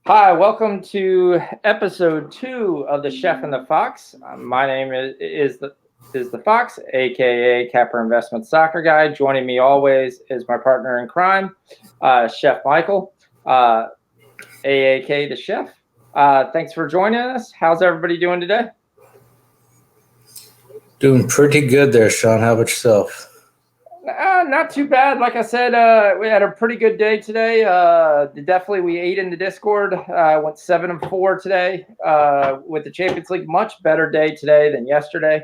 Hi, welcome to episode 2 of the Chef and the Fox. My name is the Fox, aka Capper Investment Soccer Guy. Joining me always is my partner in crime, Chef Michael, AAK the Chef. Thanks for joining us. How's everybody doing today? Doing pretty good there, Sean. How about yourself? Not too bad. Like I said, we had a pretty good day today. Definitely, we ate in the Discord. Went 7-4 today with the Champions League. Much better day today than yesterday.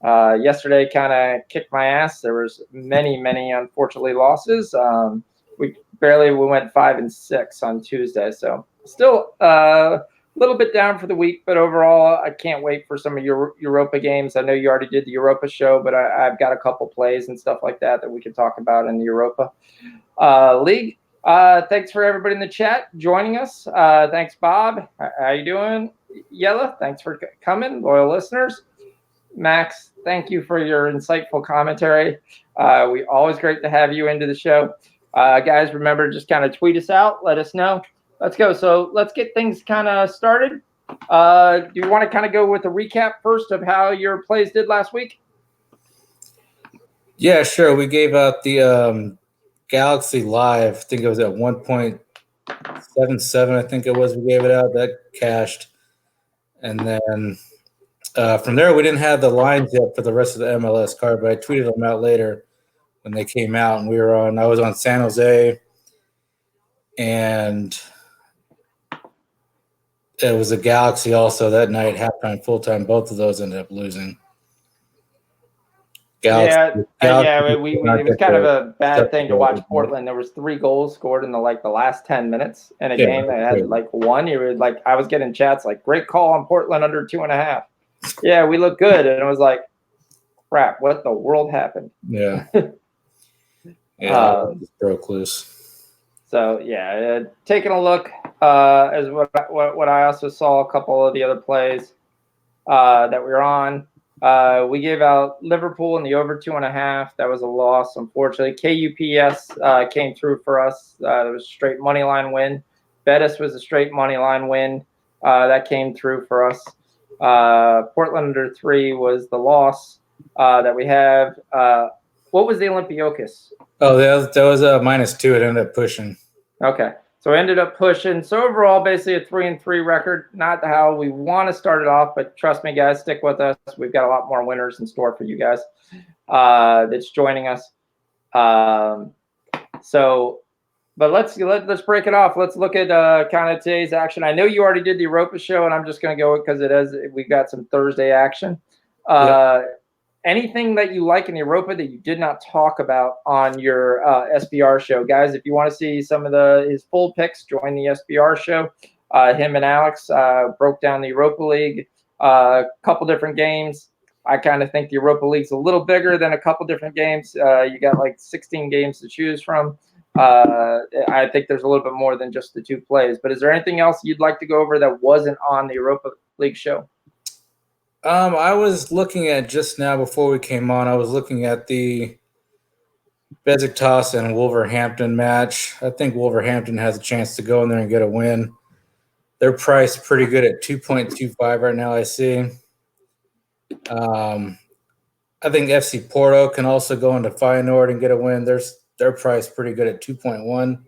Yesterday kind of kicked my ass. There was many, unfortunately, losses. We went 5-6 on Tuesday, so still a little bit down for the week, but overall, I can't wait for some of your Europa games. I know you already did the Europa show, but I've got a couple plays and stuff like that we can talk about in the Europa League. Thanks for everybody in the chat joining us. Thanks, Bob. How you doing? Yella, thanks for coming, loyal listeners. Max, thank you for your insightful commentary. We always great to have you into the show. Guys, remember, just kind of tweet us out. Let us know. Let's go. So let's get things kind of started. Do you want to kind of go with a recap first of how your plays did last week? Yeah, sure. We gave out the Galaxy Live. I think it was at 1.77. I think it was. We gave it out. That cashed. And then from there, we didn't have the lines yet for the rest of the MLS card, but I tweeted them out later when they came out. And I was on San Jose, and it was a Galaxy also that night, halftime, full-time. Both of those ended up losing. Galaxy, it was kind of a bad thing to watch Portland. There was 3 goals scored in the last 10 minutes in a game that had one. You were like, I was getting chats like, great call on Portland under 2.5. Yeah, we look good, and it was like, crap, what the world happened? Yeah. Just broke loose. So taking a look as what I also saw a couple of the other plays that we were on. We gave out Liverpool in the over 2.5. That was a loss, unfortunately. KUPS came through for us. It was a straight money line win. Betis was a straight money line win. That came through for us. Portland under 3 was the loss that we have. What was the Olympiacos? Oh, that was a -2. It ended up pushing. Okay. So it ended up pushing. So overall, basically a 3-3 record. Not how we want to start it off, but trust me, guys, stick with us. We've got a lot more winners in store for you guys that's joining us. But let's break it off. Let's look at kind of today's action. I know you already did the Europa show, and I'm just going to go because we've got some Thursday action. Anything that you like in Europa that you did not talk about on your SBR show, guys? If you want to see some of his full picks, join the SBR show. Him and Alex broke down the Europa League, a couple different games. I kind of think the Europa League's a little bigger than a couple different games. You got like 16 games to choose from. I think there's a little bit more than just the 2 plays. But is there anything else you'd like to go over that wasn't on the Europa League show? I was looking at just now before we came on, I was looking at the Besiktas and Wolverhampton match. I think Wolverhampton has a chance to go in there and get a win. They're priced pretty good at 2.25 right now, I see. I think FC Porto can also go into Feyenoord and get a win. They're priced pretty good at 2.1.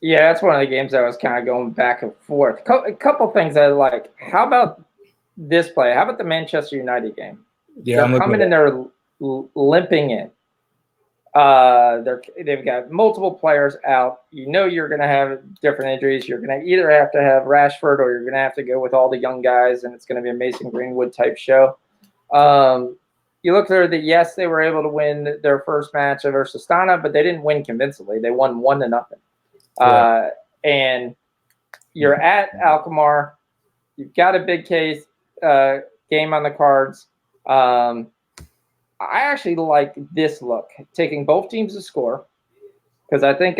Yeah, that's one of the games I was kind of going back and forth. A couple things I like. How about this play? How about the Manchester United game? Yeah, they're coming in there limping in. They've got multiple players out. You know you're going to have different injuries. You're going to either have to have Rashford or you're going to have to go with all the young guys, and it's going to be a Mason Greenwood type show. You look there that, yes, they were able to win their first match versus Astana, but they didn't win convincingly. They won 1-0. And you're at Alkmaar. You've got a big case game on the cards. I actually like this look, taking both teams to score, because I think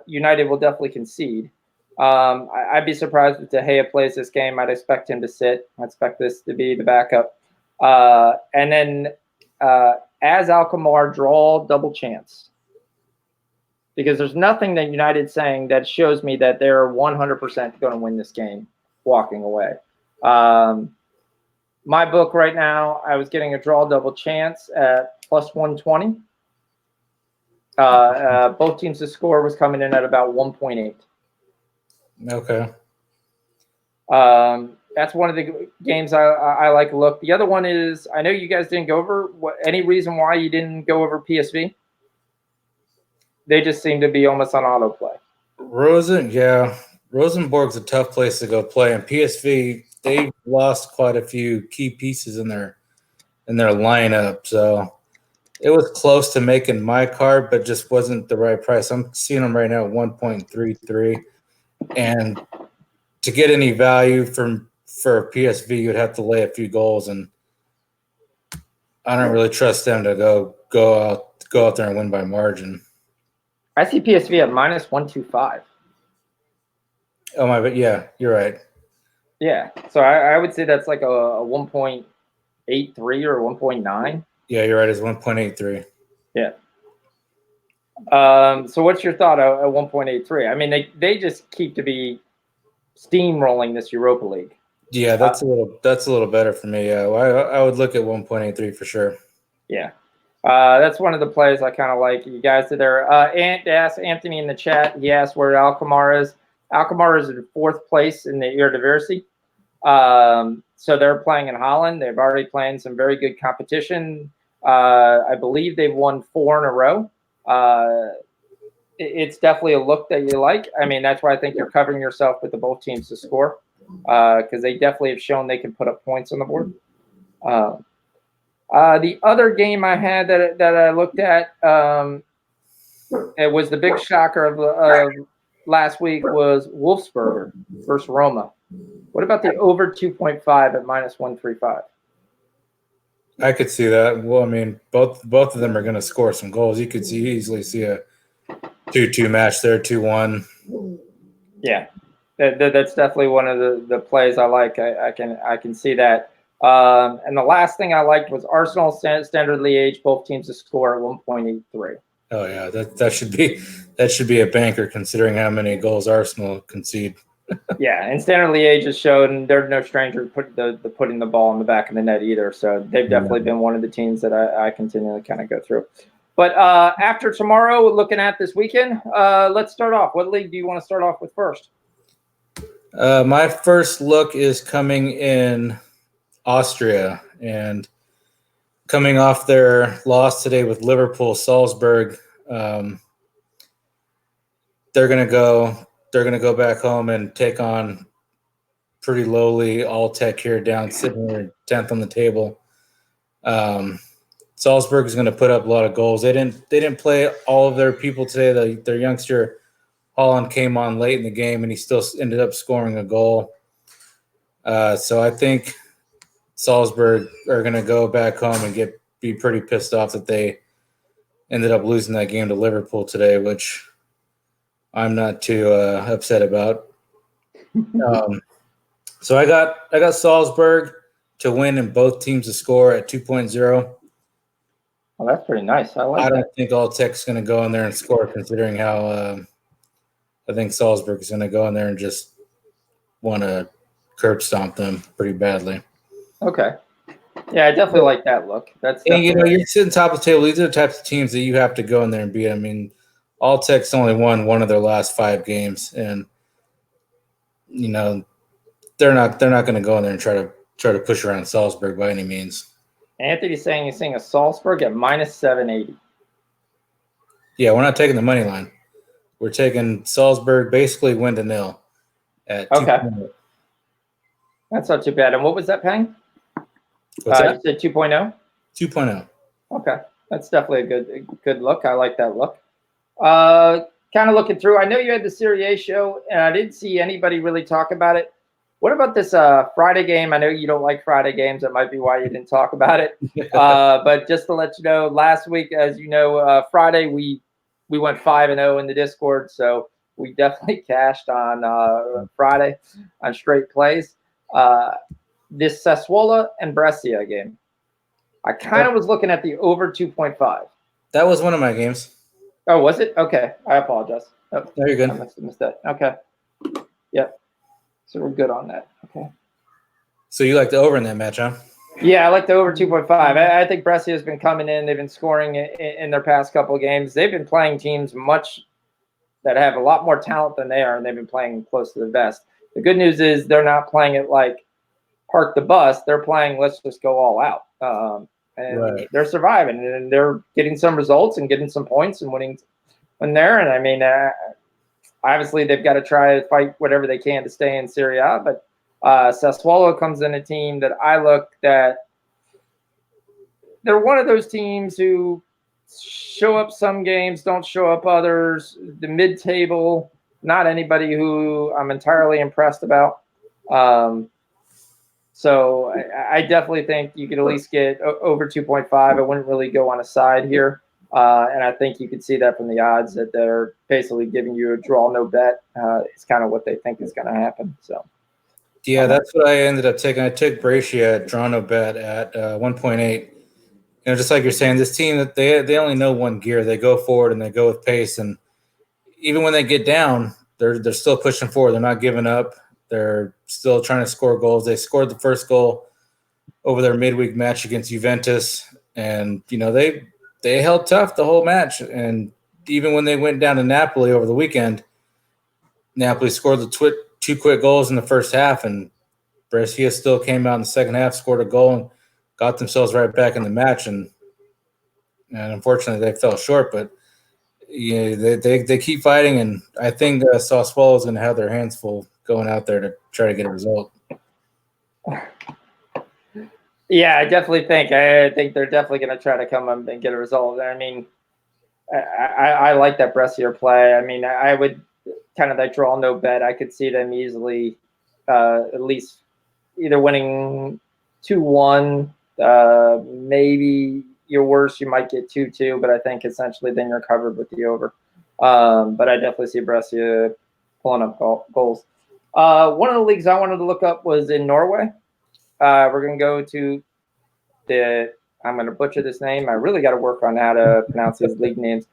United will definitely concede. I'd be surprised if De Gea plays this game. I'd expect him to sit. I expect this to be the backup. And then as Alkmaar draw double chance. because there's nothing that United's saying that shows me that they're 100% going to win this game walking away. My book right now, I was getting a draw double chance at plus 120. Both teams to score was coming in at about 1.8. Okay. That's one of the games I like to look. The other one is, I know you guys didn't go over. Any reason why you didn't go over PSV? They just seem to be almost on autoplay. Rosenborg's a tough place to go play, and PSV, they've lost quite a few key pieces in their lineup. So it was close to making my card, but just wasn't the right price. I'm seeing them right now at 1.33, and to get any value for PSV, you'd have to lay a few goals, and I don't really trust them to go out there and win by margin. I see PSV at minus 125. Oh my, but yeah, you're right. Yeah, so I would say that's like a 1.83 or 1.9. Yeah, you're right. It's 1.83. Yeah. So what's your thought at 1.83? I mean, they just keep to be steamrolling this Europa League. Yeah, that's a little better for me. Yeah, I would look at 1.83 for sure. Yeah. That's one of the plays I kind of like. You guys are there. They asked Anthony in the chat. He asked where Alkmaar is. Alkmaar is in 4th place in the Eredivisie. So they're playing in Holland. They've already played some very good competition. I believe they've won 4 in a row. It's definitely a look that you like. I mean, that's why I think you're covering yourself with the both teams to score, because they definitely have shown they can put up points on the board. The other game I had that I looked at, it was the big shocker of last week was Wolfsburger versus Roma. What about the over 2.5 at minus 135? I could see that. Well, I mean, both of them are going to score some goals. You could easily see a 2-2 match there, 2-1. Yeah, that's definitely one of the plays I like. I can see that. And the last thing I liked was Arsenal Standard Liège, both teams to score at 1.83. Oh yeah, that should be a banker considering how many goals Arsenal concede. Yeah, and Standard Liège has shown they're no stranger to putting the ball in the back of the net either. So they've definitely been one of the teams that I continually kind of go through. But after tomorrow, looking at this weekend, let's start off. What league do you want to start off with first? My first look is coming in Austria, and coming off their loss today with Liverpool, Salzburg, they're gonna go back home and take on pretty lowly All Tech here, sitting here 10th on the table. Salzburg is going to put up a lot of goals. They didn't play all of their people today. Their youngster Holland came on late in the game, and he still ended up scoring a goal. So I think Salzburg are going to go back home and be pretty pissed off that they ended up losing that game to Liverpool today, which I'm not too upset about. So I got Salzburg to win and both teams to score at 2.0. Oh, that's pretty nice. I don't think All Tech's going to go in there and score, considering how I think Salzburg is going to go in there and just want to curb stomp them pretty badly. Okay. Yeah, I definitely like that look. You're sitting top of the table. These are the types of teams that you have to go in there and beat. I mean, All Tech's only won one of their last 5 games, and they're not going to go in there and try to push around Salzburg by any means. Anthony's saying he's seeing a Salzburg at minus 780. Yeah, we're not taking the money line. We're taking Salzburg basically win to nil at 2.0. That's not too bad. And what was that paying? What's that? You said 2.0? 2.0. Okay. That's definitely a good look. I like that look. Kind of looking through. I know you had the Serie A show, and I didn't see anybody really talk about it. What about this Friday game? I know you don't like Friday games. That might be why you didn't talk about it. But just to let you know, last week, as you know, Friday we went 5-0 in the Discord, so we definitely cashed on Friday on straight plays. This Sassuolo and Brescia game, I kind of was looking at the over 2.5. That was one of my games. Oh, was it? Okay. I apologize. Oh, There you I go. must have missed that. Okay. Yep. So we're good on that. Okay. So you like the over in that match, huh? Yeah, I like the over 2.5. I think Brescia has been coming in. They've been scoring in their past couple of games. They've been playing teams much that have a lot more talent than they are, and they've been playing close to the best. The good news is they're not playing it like park the bus. They're playing let's just go all out. And Right. they're surviving, and they're getting some results and getting some points and winning when there. And I mean, obviously they've got to try to fight whatever they can to stay in Serie A, but Sassuolo comes in a team that I look at. They're one of those teams who show up some games, don't show up others. The mid-table, not anybody who I'm entirely impressed about. So I definitely think you could at least get over 2.5. I wouldn't really go on a side here. And I think you could see that from the odds that they're basically giving you a draw no bet. It's kind of what they think is going to happen. So Yeah, that's what I ended up taking. I took Brescia at draw no bet at 1.8. Just like you're saying, this team that they only know one gear. They go forward and they go with pace, and even when they get down, they're still pushing forward. They're not giving up. They're still trying to score goals. They scored the first goal over their midweek match against Juventus, and they held tough the whole match. And even when they went down to Napoli over the weekend, Napoli scored the two quick goals in the first half, and Brescia still came out in the second half, scored a goal, and got themselves right back in the match. And unfortunately, they fell short. But they keep fighting, and I think Sassuolo is going to have their hands full going out there to try to get a result. yeah, I think they're definitely going to try to come up and get a result. I mean, I like that Brescia play. I mean, I would kind of that draw no bet. I could see them easily at least either winning 2-1, maybe your worst, you might get 2-2, but I think essentially then you're covered with the over. But I definitely see Brescia pulling up goals. One of the leagues I wanted to look up was in Norway. We're going to go to I'm going to butcher this name. I really got to work on how to pronounce these league names.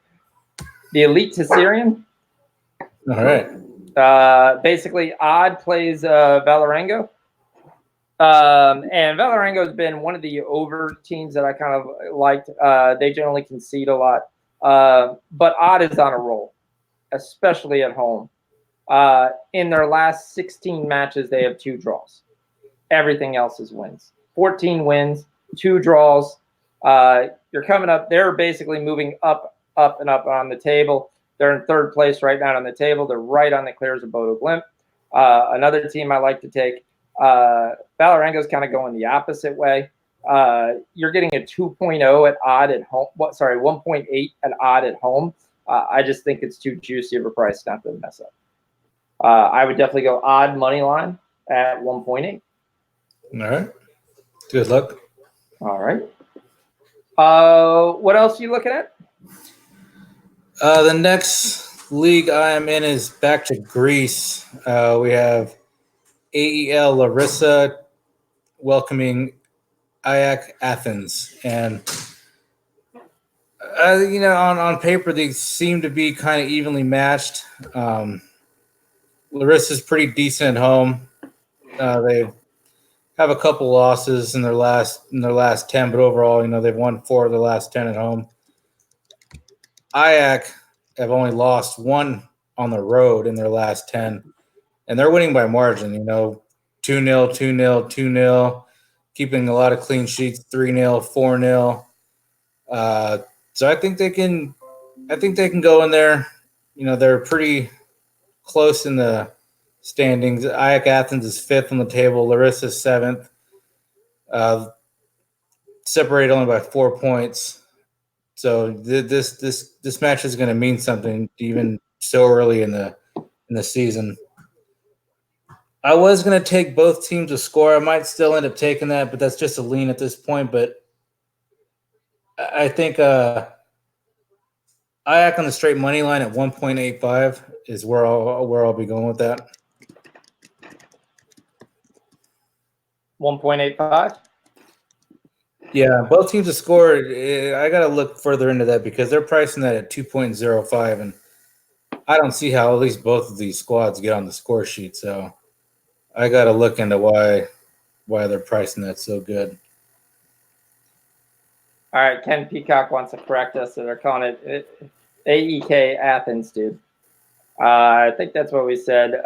The Elite Syrian. All right. Basically, Odd plays Valerengo. And Valerengo has been one of the over teams that I kind of liked. They generally concede a lot. But Odd is on a roll, especially at home. In their last 16 matches, they have 2 draws. Everything else is wins. 14 wins, 2 draws. You're coming up. They're basically moving up and up on the table. They're in 3rd place right now on the table. They're right on the clears of Bodo Glimt. Another team I like to take. Valerengo's kind of going the opposite way. You're getting a 2.0 at Odd at home. 1.8 at Odd at home. I just think it's too juicy of a price not to mess up. I would definitely go Odd money line at 1.8. All right. Good luck. All right. What else are you looking at? The next league I am in is back to Greece. We have AEL Larissa welcoming Ayak Athens. And, on paper, they seem to be kind of evenly matched. Larissa's pretty decent at home. They have a couple losses in their last 10, but overall, they've won 4 of the last 10 at home. Ayak have only lost 1 on the road in their last 10, and they're winning by margin. 2-0, 2-0, 2-0, keeping a lot of clean sheets. 3-0, 4-0. So I think they can go in there. They're pretty close in the standings. Ayak Athens is 5th on the table. Larissa is 7th. Separated only by 4 points. So this match is going to mean something even so early in the season. I was going to take both teams to score. I might still end up taking that, but that's just a lean at this point. But I think Ayak on the straight money line at 1.85 is where I'll be going with that. 1.85. Yeah, both teams have scored. I got to look further into that because they're pricing that at 2.05, and I don't see how at least both of these squads get on the score sheet. So I got to look into why they're pricing that so good. All right, Ken Peacock wants to correct us. So they're calling it AEK Athens, dude. I think that's what we said.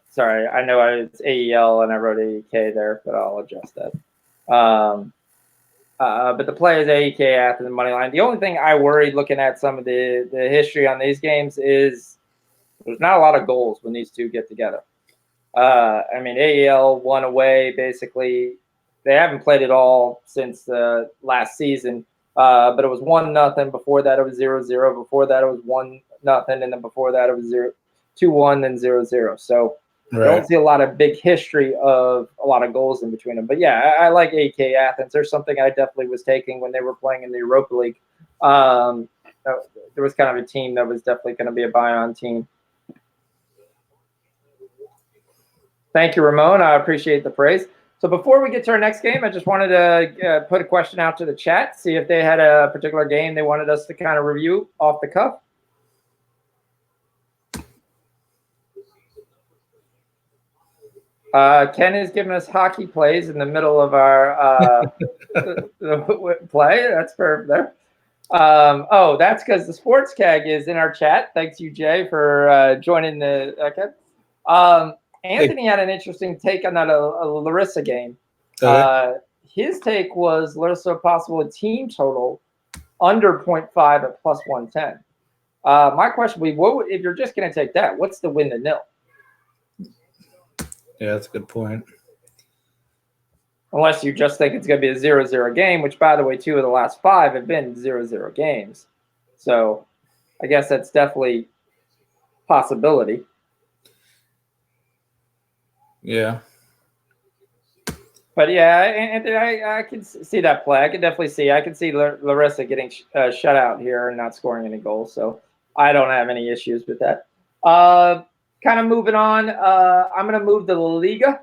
Sorry, I know it's AEL and I wrote AEK there, but I'll adjust that. But the play is AEK Athens money line. The only thing I worried looking at some of the history on these games is there's not a lot of goals when these two get together. I mean, AEL won away basically. They haven't played at all since last season, but it was 1-0. Before that, it was 0-0. Before that, it was 1-0, and then before that, it was 2-1, then 0-0. So I don't see a lot of big history of a lot of goals in between them. But yeah, I like AK Athens. There's something I definitely was taking when they were playing in the Europa League. There was kind of a team that was definitely going to be a buy-on team. Thank you, Ramon. I appreciate the praise. So before we get to our next game, I just wanted to put a question out to the chat, see if they had a particular game they wanted us to kind of review off the cuff. Ken is giving us hockey plays in the middle of our play. That's perfect there. Oh, that's because the sports keg is in our chat. Thanks you, Jay, for joining the okay. Anthony had an interesting take on that a Larissa game. Okay. His take was Larissa possible a team total under 0.5 at plus 110. My question would be, if you're just going to take that, what's the win to nil? Yeah, that's a good point. Unless you just think it's going to be a 0-0 game, which, by the way, 2 of the last 5 have been 0-0 games. So I guess that's definitely a possibility. Yeah. But yeah, Anthony, I can see that play. I can definitely see. I can see Larissa getting shut out here and not scoring any goals. So I don't have any issues with that. Kind of moving on. I'm going to move to La Liga.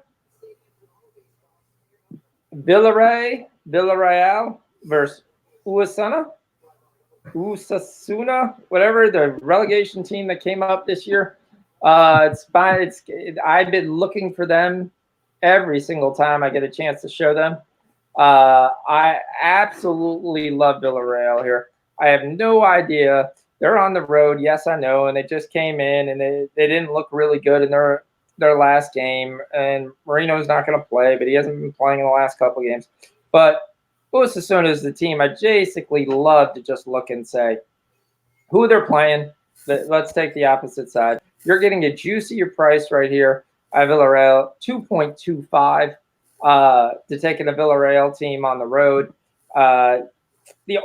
Villarreal versus Osasuna, whatever the relegation team that came up this year. I've been looking for them every single time I get a chance to show them. I absolutely love Villarreal here. I have no idea. They're on the road, yes, I know, and they just came in and they didn't look really good in their last game. And Marino's not going to play, but he hasn't been playing in the last couple of games. But Osasuna is the team I basically love to just look and say who they're playing. Let's take the opposite side. You're getting a juicier price right here. I have Villarreal 2.25 to take in a Villarreal team on the road. The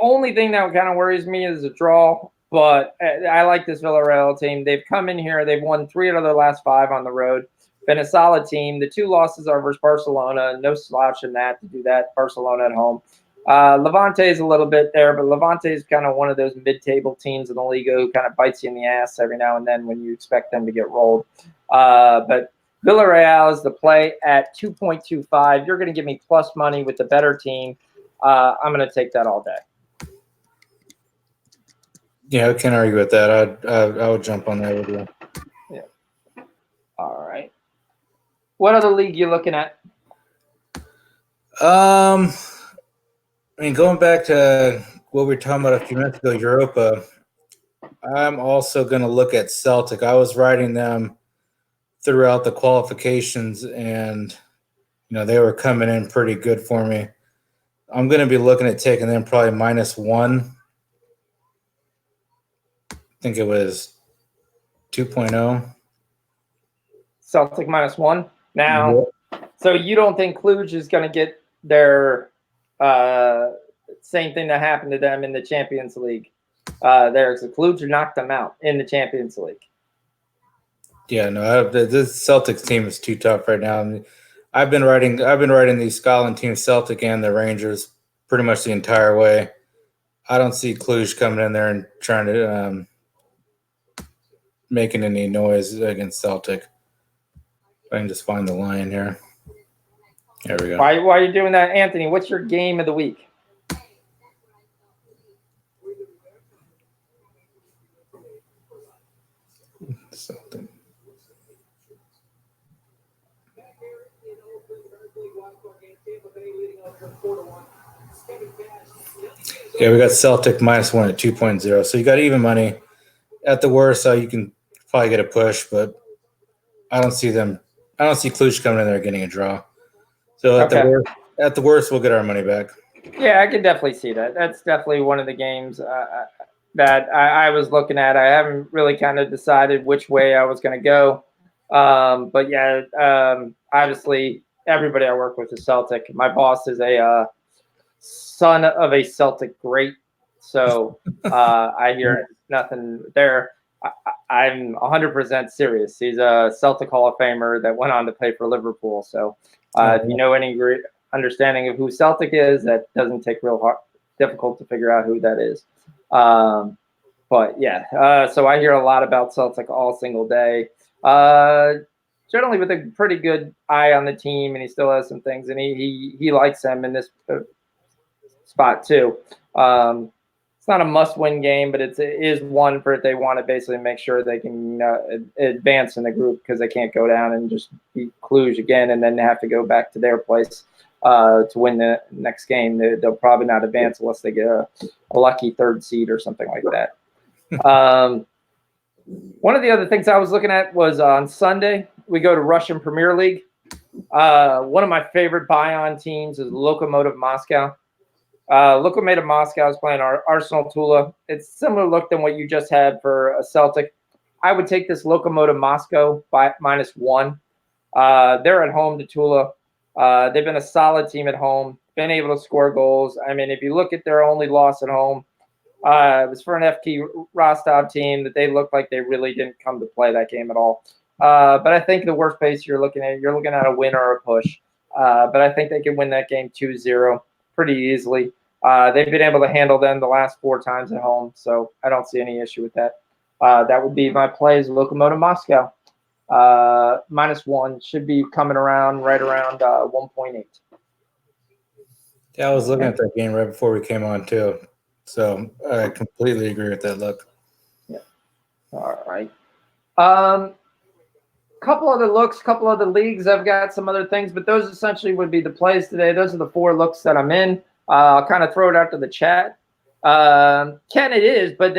only thing that kind of worries me is a draw, but I like this Villarreal team. They've come in here. They've won 3 out of their last 5 on the road. Been a solid team. The 2 losses are versus Barcelona. No slouch in that to do that. Barcelona at home. Levante is a little bit there, but Levante is kind of one of those mid-table teams in the Liga who kind of bites you in the ass every now and then when you expect them to get rolled. But Villarreal is the play at 2.25. You're going to give me plus money with the better team. I'm going to take that all day. Yeah, I can't argue with that. I would jump on that with you. Yeah. All right. What other league you looking at? I mean, going back to what we were talking about a few minutes ago, Europa, I'm also going to look at Celtic. I was riding them throughout the qualifications, and they were coming in pretty good for me. I'm going to be looking at taking them probably -1. I think it was 2.0. Celtic -1. Now, so you don't think Cluj is going to get their same thing that happened to them in the Champions League? Cluj knocked them out in the Champions League. Yeah, no, this Celtics team is too tough right now. I mean, I've been riding the Scotland team, Celtic and the Rangers, pretty much the entire way. I don't see Cluj coming in there and trying to making any noise against Celtic. If I can just find the line here. There we go. Why are you doing that, Anthony? What's your game of the week? Something. Yeah, we got Celtic -1 at 2.0. So you got even money. At the worst, you can probably get a push, but I don't see them. I don't see Cluj coming in there getting a draw. So Okay. at the worst, we'll get our money back. Yeah, I can definitely see that. That's definitely one of the games that I was looking at. I haven't really kind of decided which way I was going to go. But yeah, obviously, everybody I work with is Celtic. My boss is a son of a Celtic great. So I hear nothing there. I'm 100% serious. He's a Celtic Hall of Famer that went on to play for Liverpool. So if you know any great understanding of who Celtic is, that doesn't take real hard, difficult to figure out who that is. But yeah, so I hear a lot about Celtic all single day. Generally with a pretty good eye on the team, and he still has some things, and he likes them in this spot too. It's not a must-win game, but it is one for if they want to basically make sure they can advance in the group, because they can't go down and just beat Cluj again and then have to go back to their place to win the next game. They'll probably not advance unless they get a lucky third seed or something like that. One of the other things I was looking at was on Sunday, we go to Russian Premier League. One of my favorite buy-on teams is Lokomotiv Moscow. Lokomotiv Moscow is playing Arsenal Tula. It's similar look than what you just had for a Celtic. I would take this Lokomotiv Moscow by -1. They're at home to Tula. They've been a solid team at home, been able to score goals. I mean, if you look at their only loss at home, it was for an FK Rostov team that they looked like they really didn't come to play that game at all. But I think the worst case you're looking at a win or a push. But I think they can win that game 2-0 pretty easily. They've been able to handle them the last 4 times at home, so I don't see any issue with that. That would be my plays. Lokomotiv Moscow -1 should be coming around right around 1.8. Yeah, I was looking at that game right before we came on too, so I completely agree with that look. Yeah. All right. Couple other looks, couple other leagues. I've got some other things, but those essentially would be the plays today. Those are the 4 looks that I'm in. I'll kind of throw it out to the chat. Ken, it is, but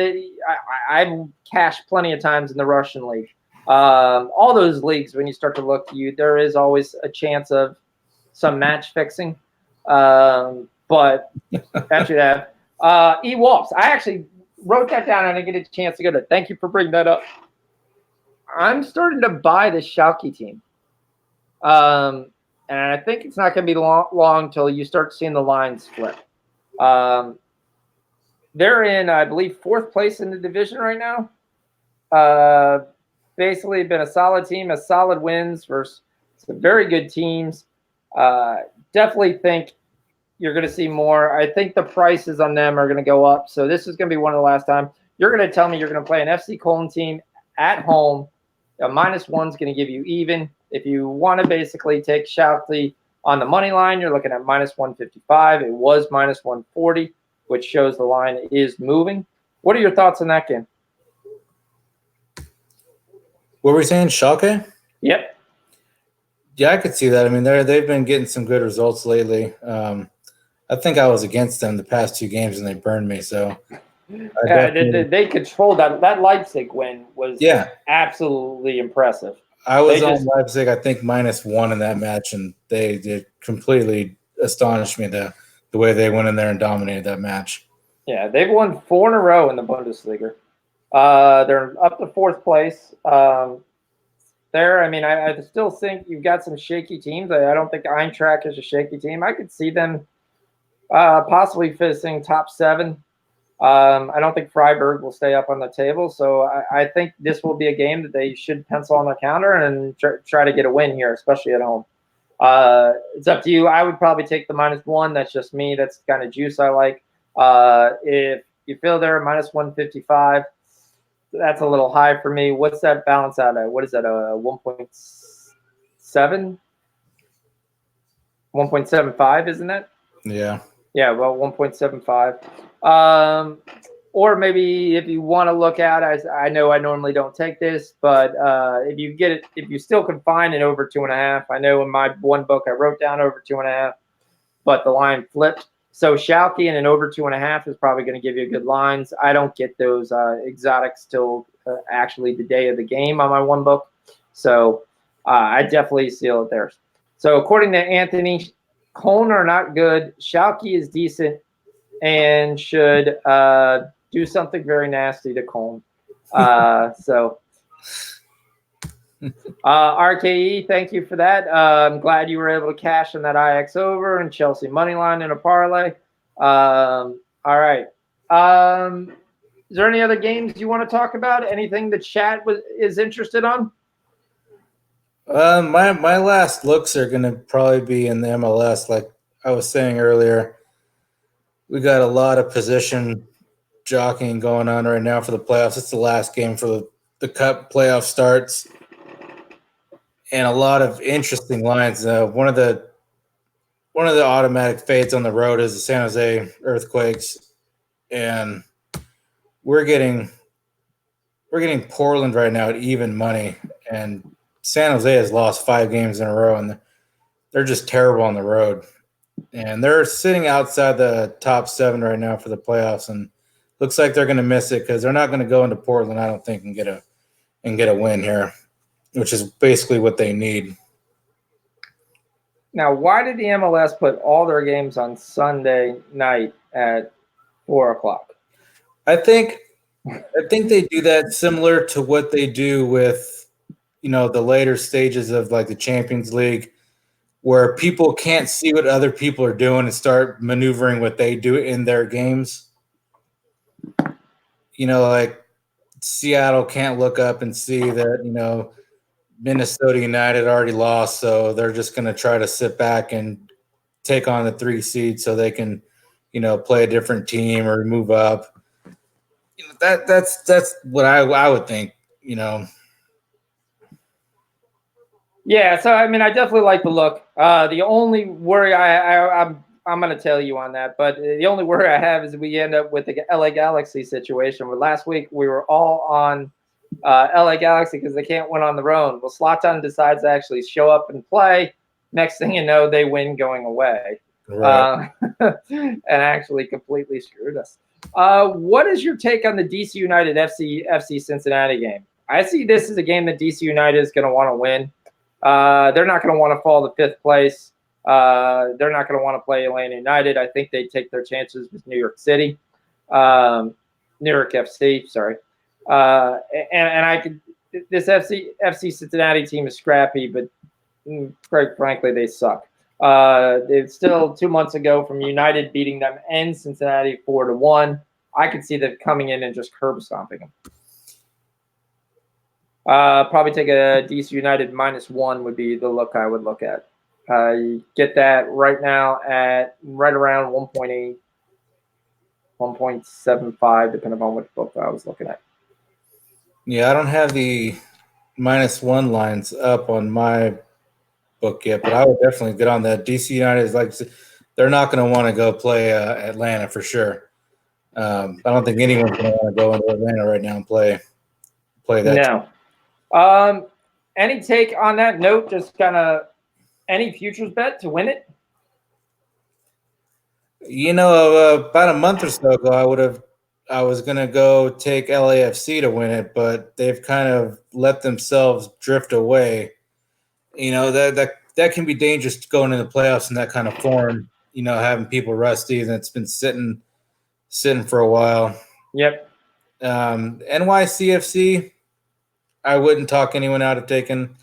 I've cashed plenty of times in the Russian league. All those leagues, when you start to look, there is always a chance of some match fixing. But that should have. E-Wolves. I actually wrote that down and I didn't get a chance to go to. Thank you for bringing that up. I'm starting to buy this Schalke team. And I think it's not going to be long until you start seeing the lines flip. They're in, I believe, 4th place in the division right now. Basically, been a solid team, has solid wins versus some very good teams. Definitely think you're going to see more. I think the prices on them are going to go up. So this is going to be one of the last time. You're going to tell me you're going to play an FC Cologne team at home. A -1 is going to give you even. If you want to basically take Schalke on the money line, you're looking at -155. It was -140, which shows the line is moving. What are your thoughts on that game? What were we saying, Schalke? Yep. Yeah, I could see that. I mean, they've been getting some good results lately. I think I was against them the past 2 games and they burned me. So they controlled that. That Leipzig win was absolutely impressive. I was on Leipzig, I think -1 in that match, and they did completely astonished me the way they went in there and dominated that match. Yeah, they've won 4 in a row in the Bundesliga. They're up to 4th place. There, I mean, I still think you've got some shaky teams. I don't think Eintracht is a shaky team. I could see them possibly finishing top 7. I don't think Freiburg will stay up on the table, so I think this will be a game that they should pencil on their calendar and try to get a win here, especially at home. It's up to you. I would probably take the -1. That's just me. That's the kind of juice I like. If you feel they're -155, that's a little high for me. What's that balance out at? What is that? 1.7? 1.75, isn't it? Yeah. Yeah, well, 1.75. or maybe if you want to look at, I know I normally don't take this, but if you get it, if you still can find an over 2.5, I know in my one book I wrote down over 2.5, but the line flipped. So Schalke and an over 2.5 is probably going to give you good lines. I don't get those exotics till actually the day of the game on my one book, so I definitely seal it there. So according to Anthony, Cologne are not good. Schalke is decent and should do something very nasty to Cologne. So RKE, thank you for that. I'm glad you were able to cash in that IX over and Chelsea money line in a parlay. All right. Is there any other games you want to talk about? Anything the chat is interested on? My last looks are going to probably be in the MLS. Like I was saying earlier, we got a lot of position jockeying going on right now for the playoffs. It's the last game for the Cup playoff starts, and a lot of interesting lines. One of the automatic fades on the road is the San Jose Earthquakes, and we're getting Portland right now at even money, and San Jose has lost 5 games in a row, and they're just terrible on the road. And they're sitting outside the top 7 right now for the playoffs, and looks like they're going to miss it because they're not going to go into Portland, I don't think, and get a win here, which is basically what they need. Now, why did the MLS put all their games on Sunday night at 4:00? I think they do that similar to what they do with, the later stages of like the Champions League, where people can't see what other people are doing and start maneuvering what they do in their games. Like Seattle can't look up and see that, Minnesota United already lost, so they're just going to try to sit back and take on the 3 seed so they can, play a different team or move up. That's what I would think, Yeah, so I mean, I definitely like the look. The only worry I'm going to tell you on that, but the only worry I have is we end up with the LA Galaxy situation. Where last week we were all on LA Galaxy because they can't win on their own. Well, Zlatan decides to actually show up and play. Next thing you know, they win going away, right. and actually completely screwed us. What is your take on the DC United FC Cincinnati game? I see this as a game that DC United is going to want to win. They're not going to want to fall to 5th place. They're not going to want to play Atlanta United. I think they take their chances with New York City, New York FC. Sorry, and I could. This FC Cincinnati team is scrappy, but quite frankly, they suck. It's still 2 months ago from United beating them and Cincinnati 4-1. I could see them coming in and just curb stomping them. Probably take a DC United -1 would be the look I would look at. You get that right now at right around 1.8, 1.75, depending on which book I was looking at. Yeah, I don't have the -1 lines up on my book yet, but I would definitely get on that. DC United is like, they're not going to want to go play Atlanta for sure. I don't think anyone's going to want to go into Atlanta right now and play that. No. Any take on that note? Just kind of any futures bet to win it? About a month or so ago, I was going to go take LAFC to win it, but they've kind of let themselves drift away. That can be dangerous going into the playoffs in that kind of form, having people rusty and it's been sitting for a while. Yep. NYCFC, I wouldn't talk anyone out of taking.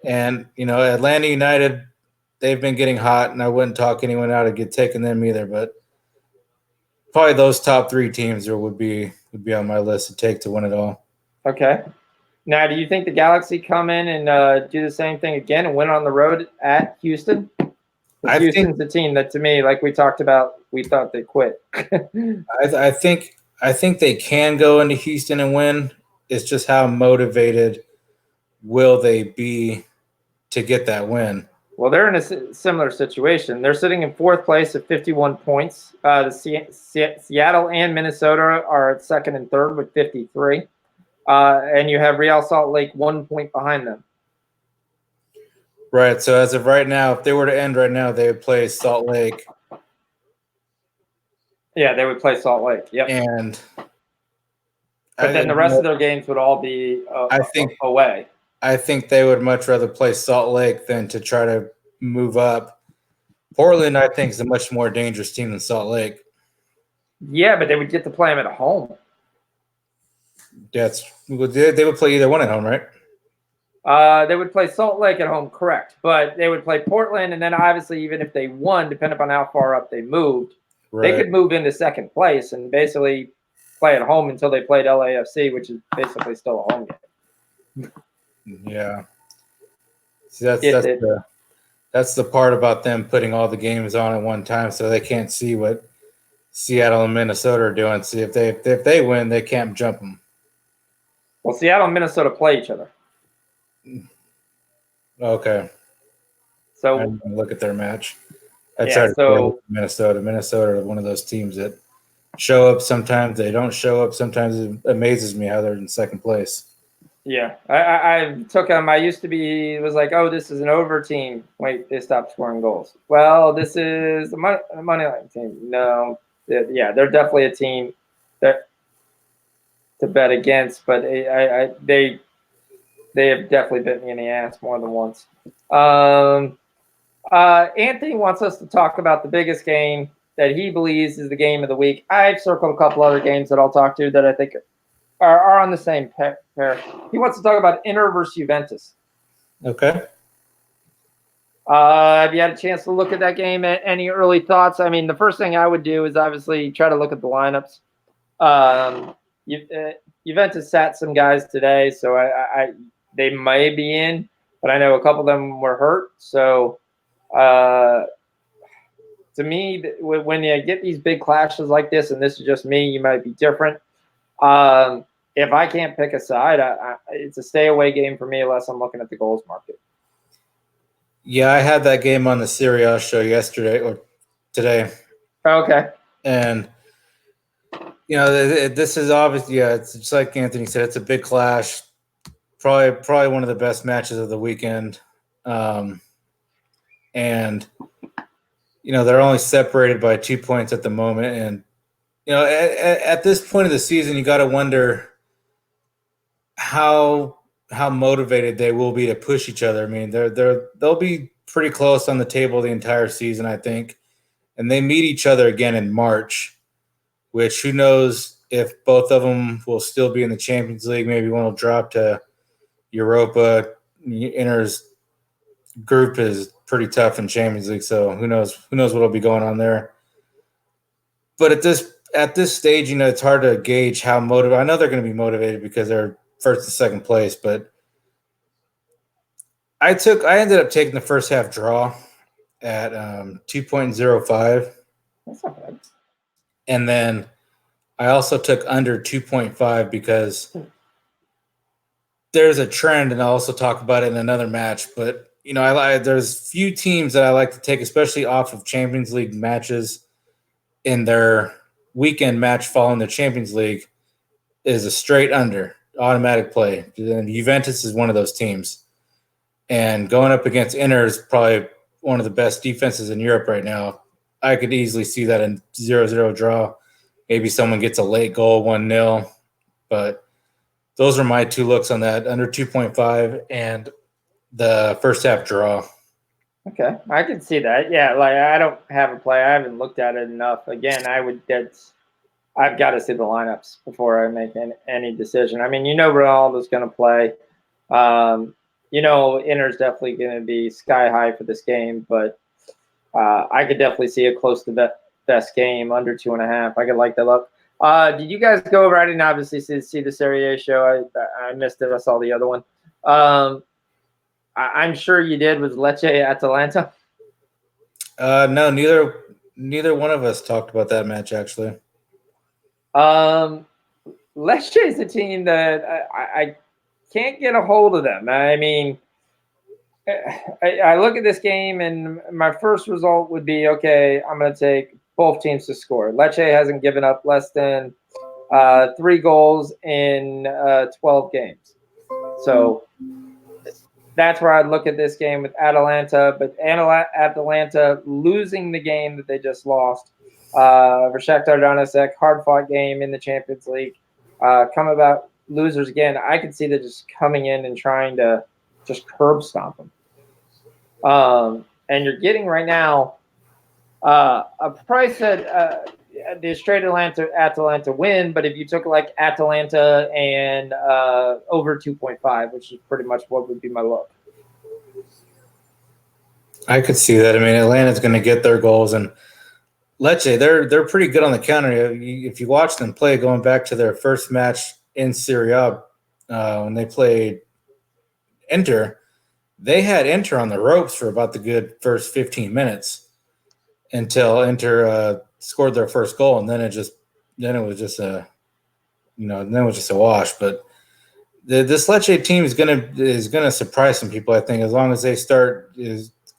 And, Atlanta United, they've been getting hot, and I wouldn't talk anyone out of taking them either. But probably those top 3 teams would be on my list to take to win it all. Okay. Now, do you think the Galaxy come in and do the same thing again and win on the road at Houston? Houston's the team that, to me, like we talked about, we thought they quit. I think they can go into Houston and win. It's just how motivated will they be to get that win. Well, they're in a similar situation. They're sitting in fourth place at 51 points. Seattle and Minnesota are at second and third with 53. And you have Real Salt Lake 1 point behind them. Right. So as of right now, if they were to end right now, they would play Salt Lake. Yeah, they would play Salt Lake. Yep. And but then the rest of their games would all be away. I think they would much rather play Salt Lake than to try to move up. Portland, I think, is a much more dangerous team than Salt Lake. Yeah, but they would get to play them at home. They would play either one at home, right? They would play Salt Lake at home, correct. But they would play Portland, and then obviously even if they won, depending upon how far up they moved, they could move into second place and basically play at home until they played LAFC, which is basically still a home game. Yeah. See, that's the part about them putting all the games on at one time, so they can't see what Seattle and Minnesota are doing. See, if they win, they can't jump them. Well, Seattle and Minnesota play each other. Okay. So I didn't look at their match. Minnesota. Minnesota are one of those teams that show up sometimes. They don't show up. Sometimes it amazes me how they're in second place. Yeah, I took them. I used to be was like, oh, this is an over team. Wait, they stopped scoring goals. Well, this is a money line team. No, yeah, they're definitely a team that to bet against. But they have definitely bit me in the ass more than once. Anthony wants us to talk about the biggest game that he believes is the game of the week. I've circled a couple other games that I'll talk to that I think are on the same pair. He wants to talk about Inter versus Juventus. Okay. Have you had a chance to look at that game? Any early thoughts? I mean, the first thing I would do is obviously try to look at the lineups. Juventus sat some guys today, so they may be in, but I know a couple of them were hurt. So to me, when you get these big clashes like this, and this is just me, you might be different. If I can't pick a side, it's a stay away game for me unless I'm looking at the goals market. Yeah, I had that game on the Serie A show yesterday or today. Okay. And this is obviously, it's just like Anthony said, it's a big clash. Probably one of the best matches of the weekend. And they're only separated by 2 points at the moment. And at this point of the season, you got to wonder how motivated they will be to push each other. I mean, they'll be pretty close on the table the entire season, I think, and they meet each other again in March. Which who knows if both of them will still be in the Champions League? Maybe one will drop to Europa. Inter's group is pretty tough in Champions League, so who knows what'll be going on there. But at this stage, it's hard to gauge how motivated. I know they're going to be motivated because they're first and second place, but I ended up taking the first half draw at 2.05. That's not bad. And then I also took under 2.5 because there's a trend, and I'll also talk about it in another match. But there's few teams that I like to take, especially off of Champions League matches in their weekend match following the Champions League, is a straight under automatic play. And Juventus is one of those teams. And going up against Inter is probably one of the best defenses in Europe right now. I could easily see that in 0-0 draw. Maybe someone gets a late goal, 1-0. But those are my two looks on that, under 2.5 and the first half draw. Okay, I can see that. Yeah, like I don't have a play. I haven't looked at it enough. Again, I've got to see the lineups before I make any decision. I mean, Ronaldo's going to play. Inter's definitely going to be sky high for this game, but I could definitely see it close to the best game, under 2.5. I could like that look. Did you guys go over? I didn't obviously see the Serie A show. I missed it. I saw the other one. I'm sure you did. Was Lecce Atalanta? No, neither one of us talked about that match actually. Lecce is a team that I can't get a hold of them. I mean, I look at this game, and my first result would be, okay, I'm going to take both teams to score. Lecce hasn't given up less than 3 goals in 12 games. So that's where I'd look at this game with Atalanta. But Atalanta losing the game that they just lost. Shakhtar Donetsk, hard-fought game in the Champions League. Come about losers again. I could see them just coming in and trying to just curb stomp them. And you're getting right now a price at the straight Atalanta win, but if you took like Atalanta and over 2.5, which is pretty much what would be my look. I could see that. I mean, Atlanta's going to get their goals, and Lecce, they're pretty good on the counter. If you watch them play, going back to their first match in Serie A, when they played Inter, they had Inter on the ropes for about the good first 15 minutes until Inter scored their first goal, and then it was just a wash. But this Lecce team is gonna surprise some people. I think as long as they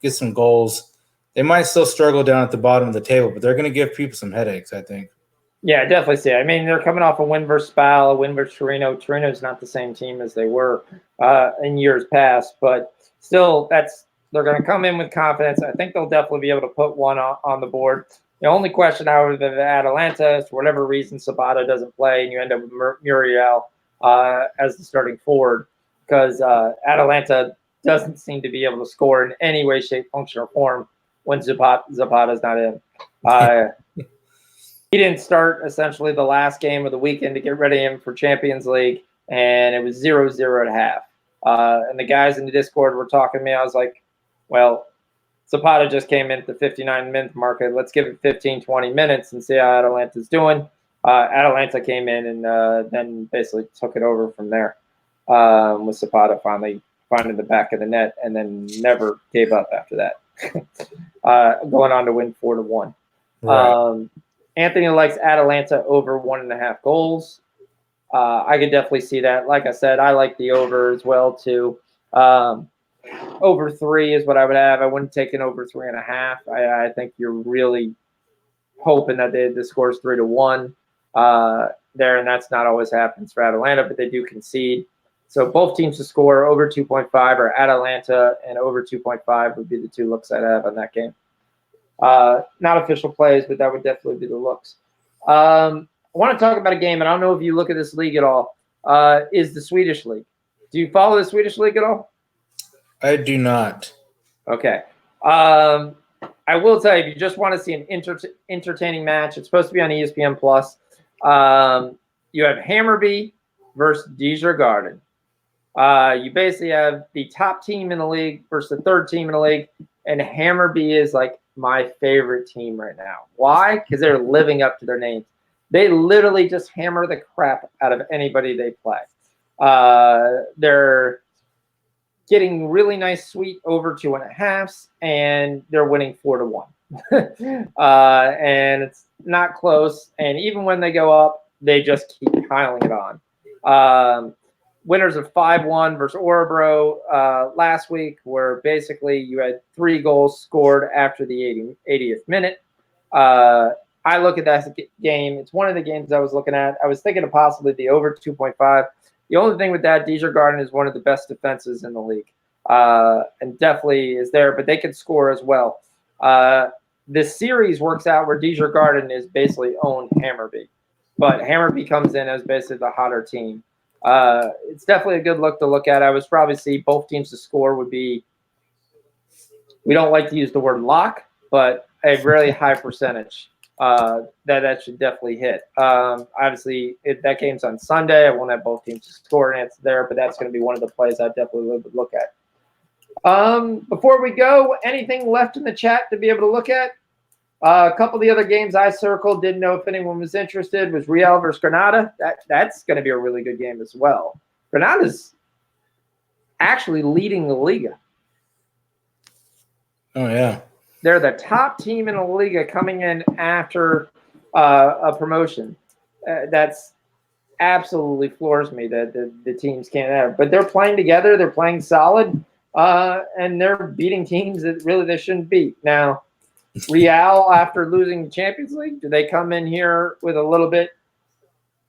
get some goals. They might still struggle down at the bottom of the table, but they're going to give people some headaches, I think. Yeah, definitely see it. I mean, they're coming off a win versus Spal, a win versus Torino. Torino's not the same team as they were in years past, but still, they're going to come in with confidence. I think they'll definitely be able to put one on the board. The only question, however, that Atalanta is, for whatever reason, Zapata doesn't play, and you end up with Muriel as the starting forward, because Atalanta doesn't seem to be able to score in any way, shape, function, or form when Zapata's not in. He didn't start essentially the last game of the weekend to get ready him for Champions League, and it was 0-0 at half. And the guys in the Discord were talking to me. I was like, well, Zapata just came in at the 59-minute marker. Let's give it 15, 20 minutes and see how Atalanta's doing. Atalanta came in and then basically took it over from there with Zapata finally finding the back of the net and then never gave up after that. Going on to win 4-1. Right. Anthony likes Atalanta over 1.5 goals. I could definitely see that. Like I said, I like the over as well too. Over 3 is what I would have. I wouldn't take an over 3.5. I think you're really hoping that the score is 3-1 there, and that's not always happens for Atalanta, but they do concede. So both teams to score over 2.5 or Atalanta and over 2.5 would be the 2 looks I'd have on that game. Not official plays, but that would definitely be the looks. I want to talk about a game, and I don't know if you look at this league at all, is the Swedish league. Do you follow the Swedish league at all? I do not. Okay. I will tell you, if you just want to see an entertaining match, it's supposed to be on ESPN+. You have Hammarby versus Djurgården. You basically have the top team in the league versus the third team in the league, and Hammarby is like my favorite team right now. Why? Because they're living up to their names. They literally just hammer the crap out of anybody they play. They're getting really nice, sweet over 2.5s, and they're winning 4-1. And it's not close. And even when they go up, they just keep piling it on. Winners of 5-1 versus Orebro last week, where basically you had 3 goals scored after the 80th minute. I look at that game. It's one of the games I was looking at. I was thinking of possibly the over 2.5. The only thing with that, Djurgården is one of the best defenses in the league, and definitely is there, but they can score as well. This series works out where Djurgården is basically owned Hammarby, but Hammarby comes in as basically the hotter team. It's definitely a good look to look at. I would probably see both teams to score would be, we don't like to use the word lock, but a really high percentage that should definitely hit. Obviously, that game's on Sunday. I won't have both teams to score, and it's there, but that's going to be one of the plays I definitely would look at. Before we go, anything left in the chat to be able to look at? A couple of the other games I circled, didn't know if anyone was interested, was Real versus Granada. That's going to be a really good game as well. Granada's actually leading the Liga. Oh, yeah. They're the top team in the Liga coming in after a promotion. That's absolutely floors me that the teams can't have. But they're playing together. They're playing solid. And they're beating teams that really they shouldn't beat. Now, Real, after losing the Champions League, do they come in here with a little bit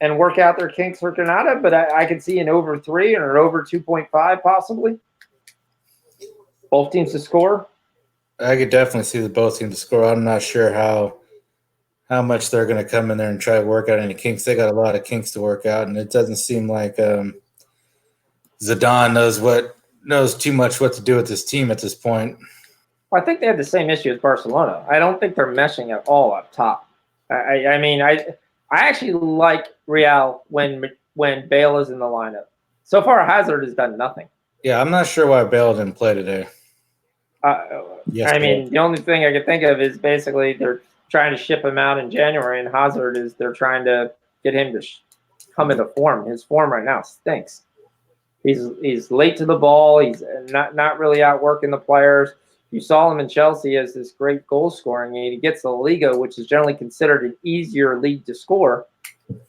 and work out their kinks for Granada? But I could see an over 3 or an over 2.5 possibly. Both teams to score. I could definitely see the both teams to score. I'm not sure how much they're going to come in there and try to work out any kinks. They got a lot of kinks to work out, and it doesn't seem like Zidane knows too much what to do with this team at this point. Well, I think they have the same issue as Barcelona. I don't think they're meshing at all up top. I mean, I actually like Real when Bale is in the lineup. So far, Hazard has done nothing. Yeah, I'm not sure why Bale didn't play today. I mean, the only thing I could think of is basically they're trying to ship him out in January, and Hazard is they're trying to get him to come into form. His form right now stinks. He's late to the ball. He's not really outworking the players. You saw him in Chelsea as this great goal scoring, and he gets the Liga, which is generally considered an easier league to score,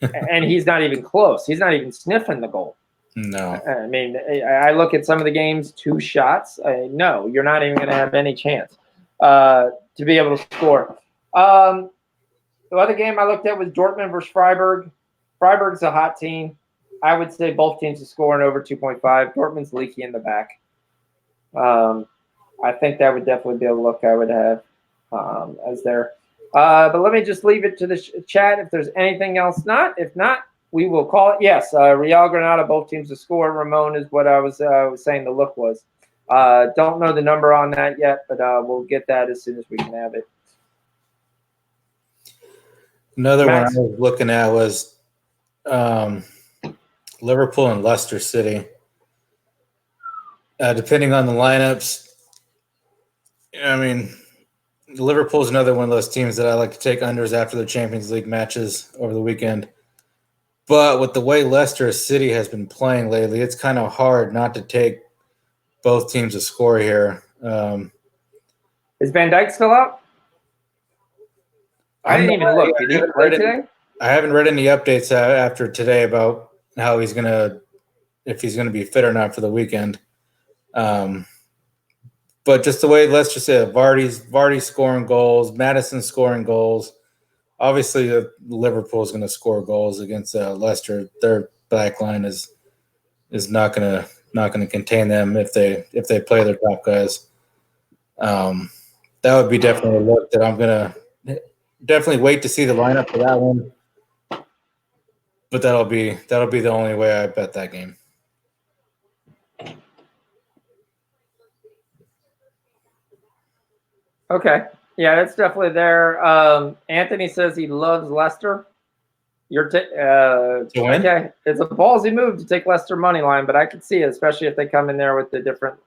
and he's not even close. He's not even sniffing the goal. No. I mean, I look at some of the games, 2 shots. No, you're not even going to have any chance to be able to score. The other game I looked at was Dortmund versus Freiburg. Freiburg's a hot team. I would say both teams to score in over 2.5. Dortmund's leaky in the back. I think that would definitely be a look I would have as there. But let me just leave it to the chat if there's anything else. If not, we will call it. Yes, Real Granada, both teams to score. Ramon is what I was saying the look was. Don't know the number on that yet, but we'll get that as soon as we can have it. Another one I was looking at was Liverpool and Leicester City. Depending on the lineups, I mean, Liverpool's another one of those teams that I like to take unders after their Champions League matches over the weekend. But with the way Leicester City has been playing lately, it's kind of hard not to take both teams to score here. Is Van Dijk still out? I didn't even look. Did he play today? I haven't read any updates after today about how if he's gonna be fit or not for the weekend. But just the way Leicester said, Vardy's scoring goals, Maddison scoring goals. Obviously, Liverpool is going to score goals against Leicester. Their back line is not going to contain them if they play their top guys. That would be definitely a look that I'm going to definitely wait to see the lineup for that one. But that'll be the only way I bet that game. Okay. Yeah, that's definitely there. Anthony says he loves Leicester. Okay. It's a ballsy move to take Leicester money line, but I can see it, especially if they come in there with the different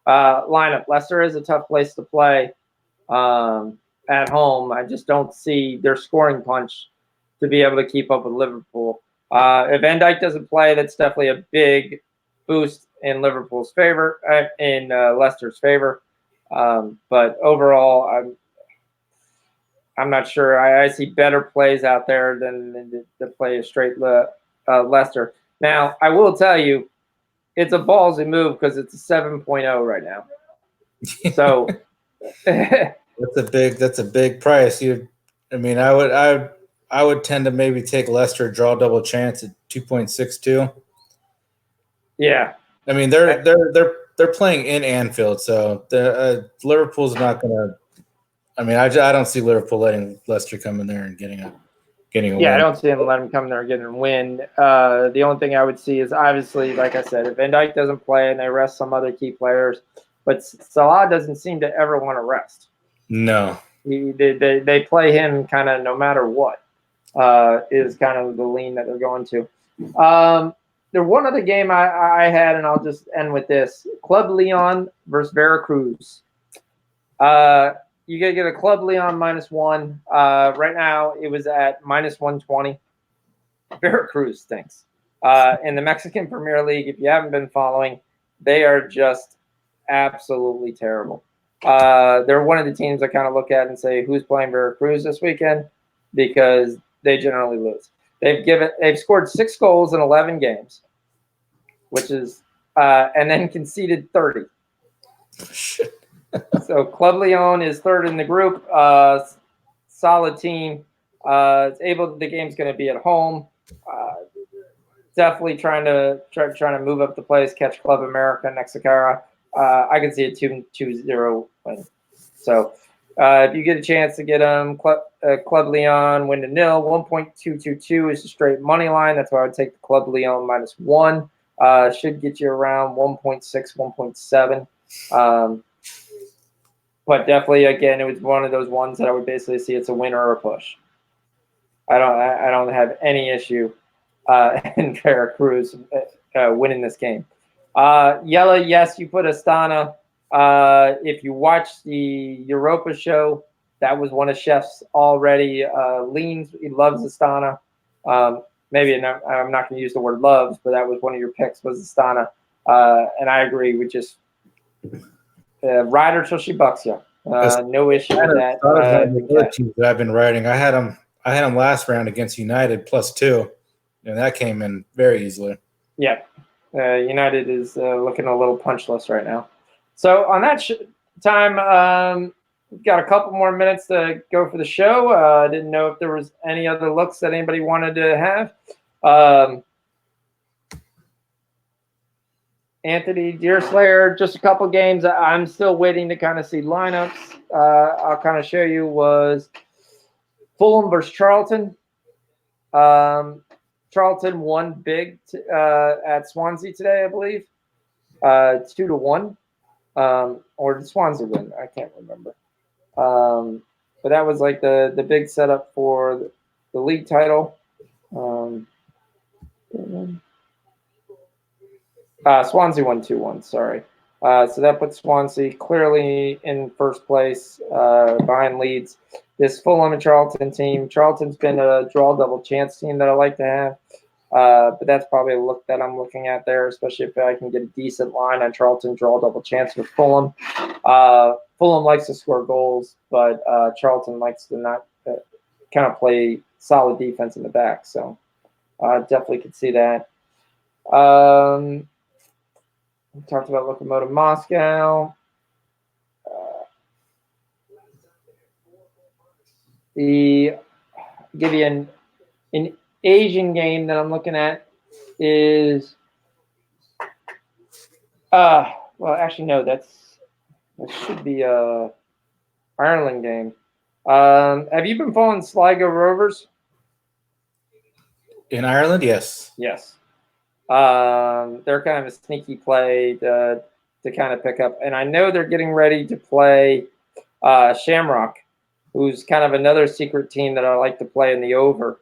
lineup. Leicester is a tough place to play at home. I just don't see their scoring punch to be able to keep up with Liverpool. If Van Dijk doesn't play, that's definitely a big boost in Liverpool's favor, in Leicester's favor. But overall, I'm not sure. I see better plays out there than to play a straight Leicester. Now, I will tell you, it's a ballsy move because it's a 7.0 right now. So that's a big price. I would tend to maybe take Leicester draw double chance at 2.62. Yeah. I mean, they're playing in Anfield, so Liverpool's not going to. I mean, I don't see Liverpool letting Leicester come in there and getting a win. I don't see them letting them come there and getting a win. The only thing I would see is obviously, like I said, if Van Dijk doesn't play and they rest some other key players, but Salah doesn't seem to ever want to rest. No, they play him kind of no matter what. Is kind of the lean that they're going to. There's one other game I had, and I'll just end with this: Club Leon versus Veracruz. You gotta get a Club Leon -1. Right now, it was at -120. Veracruz stinks. In the Mexican Premier League, if you haven't been following, they are just absolutely terrible. They're one of the teams I kind of look at and say, who's playing Veracruz this weekend? Because they generally lose. They've scored 6 goals in 11 games, which is and then conceded 30. Shit. So Club Leon is third in the group. Solid team. The game's going to be at home. Definitely trying to move up the place, catch Club America next Sakara. I can see a 2-0 win. So if you get a chance to get them, Club Leon win to nil. 1.222 is a straight money line. That's why I would take the Club Leon -1. Should get you around 1.6, 1.7. But definitely, again, it was one of those ones that I would basically see it's a win or a push. I don't have any issue in Veracruz winning this game. Yella, yes, you put Astana. If you watch the Europa show, that was one of Chef's already leans. He loves Astana. Maybe I'm not going to use the word loves, but that was one of your picks was Astana. And I agree with just ride her till she bucks you. No issue with that. That I've been riding. I had him last round against United +2, and that came in very easily. Yeah, United is looking a little punchless right now. So on that time, we've got a couple more minutes to go for the show. I didn't know if there was any other looks that anybody wanted to have. Anthony Deerslayer, just a couple games. I'm still waiting to kind of see lineups. I'll kind of show you was Fulham versus Charlton. Charlton won big at Swansea today, I believe. 2-1. Or did Swansea win? I can't remember. But that was like the big setup for the league title. Swansea won 2-1, sorry. So that puts Swansea clearly in first place behind Leeds. This Fulham and Charlton team, Charlton's been a draw double chance team that I like to have. But that's probably a look that I'm looking at there, especially if I can get a decent line on Charlton, draw double chance with Fulham. Fulham likes to score goals, but Charlton likes to not kind of play solid defense in the back. So definitely could see that. We talked about Lokomotiv Moscow. Give you an Asian game that I'm looking at is well, actually no, that should be a Ireland game. Have you been following Sligo Rovers? In Ireland, yes. Yes. They're kind of a sneaky play to kind of pick up, and I know they're getting ready to play Shamrock, who's kind of another secret team that I like to play in the over.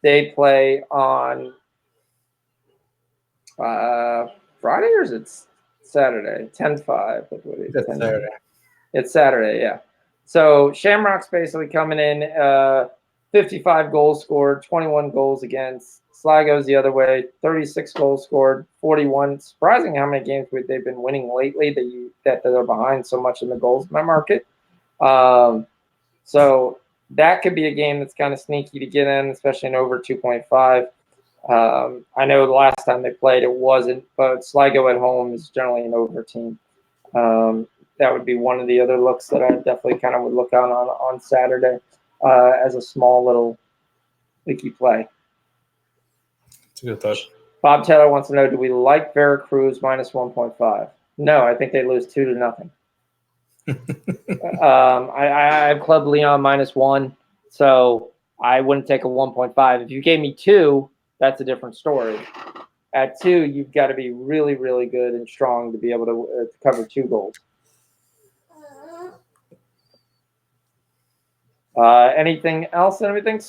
They play on Friday, or is it Saturday? 10-5. It's Saturday. It's Saturday, yeah. So Shamrock's basically coming in 55 goals scored, 21 goals against. Sligo's the other way, 36 goals scored, 41. Surprising how many games they've been winning lately that they're behind so much in the goals in my market. So that could be a game that's kind of sneaky to get in, especially in over 2.5. I know the last time they played it wasn't, but Sligo at home is generally an over team. That would be one of the other looks that I definitely kind of would look on Saturday as a small little leaky play. It's a good thought. Bob Taylor wants to know, do we like Veracruz -1.5? No, I think they lose 2-0. I have Club Leon -1, so I wouldn't take a 1.5. If you gave me 2, that's a different story. At 2, you've got to be really, really good and strong to be able to cover 2 goals. Anything else? Anything?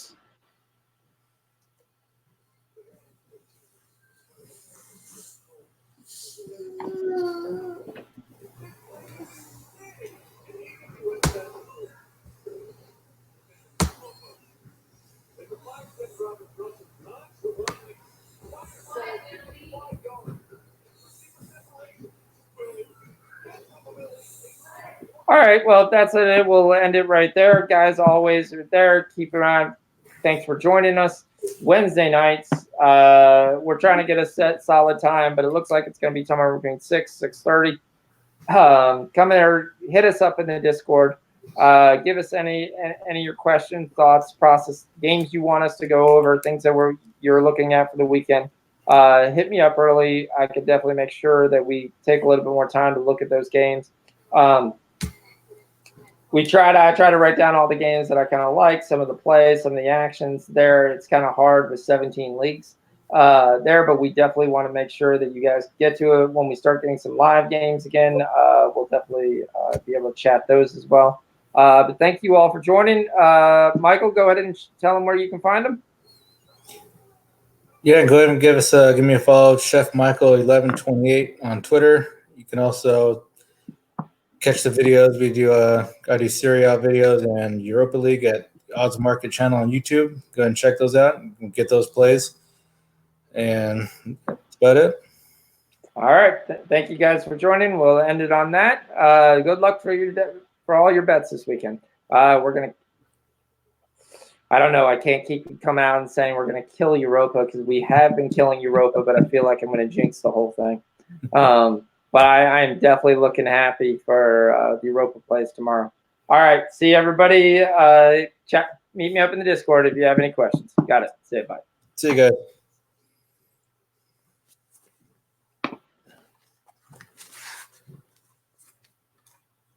All right, well, that's it. We'll end it right there. Guys, always there. Keep around. Thanks for joining us. Wednesday nights, we're trying to get a solid time, but it looks like it's going to be somewhere between 6:30. come there, hit us up in the Discord. Give us any of your questions, thoughts, process, games you want us to go over, things that you're looking at for the weekend. Hit me up early. I could definitely make sure that we take a little bit more time to look at those games. I try to write down all the games that I kind of like, some of the plays, some of the actions there. It's kind of hard with 17 leagues there, but we definitely want to make sure that you guys get to it when we start getting some live games again. We'll definitely be able to chat those as well. But thank you all for joining. Michael, go ahead and tell them where you can find them. Yeah, go ahead and give me a follow, Chef Michael 1128 on Twitter. You can also catch the videos. I do Serie A videos and Europa League at Odds Market channel on YouTube. Go ahead and check those out and get those plays. And that's about it. All right. Thank you guys for joining. We'll end it on that. Good luck for all your bets this weekend. We're going to I don't know. I can't keep coming out and saying we're going to kill Europa because we have been killing Europa, but I feel like I'm going to jinx the whole thing. But I'm definitely looking happy for the Europa plays tomorrow. All right. See everybody. Meet me up in the Discord if you have any questions. Got it. Say bye. See you guys.